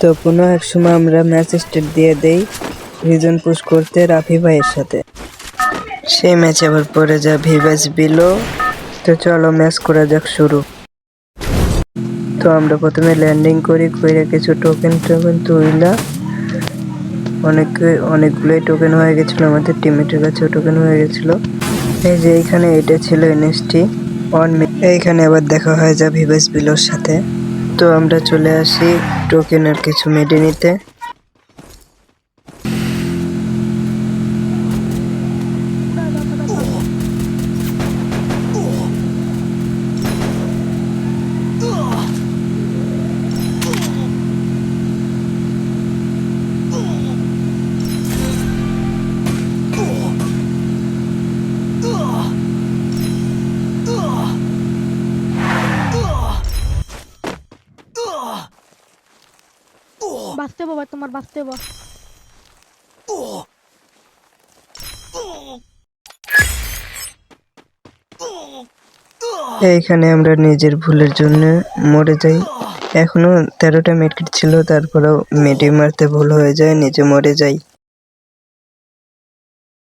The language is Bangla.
তো কোনো এক সময় আমরা ম্যাচ স্টার্ট দিয়ে দেই রিজন পুশ করতে রাফি ভাইয়ের সাথে। সেই ম্যাচ আবার পরে যা ভিভাস বিলো। তো চলো ম্যাচ করা যাক শুরু। তো আমরা প্রথমে ল্যান্ডিং করি, করে কিছু টোকেন তুইলা অনেকগুলোই টোকেন হয়ে গেছিল, আমাদের টিমমেটের কাছেও টোকেন হয়ে গেছিল। এই যে এইখানে এটা ছিল এনএসটি এইখানে আবার দেখা হয় যা ভিভাস বিলোর সাথে। তো আমরা চলে আসি টোকেন আর কিছু মেডে নিতে। বাঁচতে বাবা, তোমার বাঁচতে বা। এইখানে আমরা নিজের ভুলের জন্য মরে যাই। এখনো 13টা মেডকিট ছিল, তারপরেও মেডি মারতে ভুল হয়ে যায়, নিজে মরে যাই।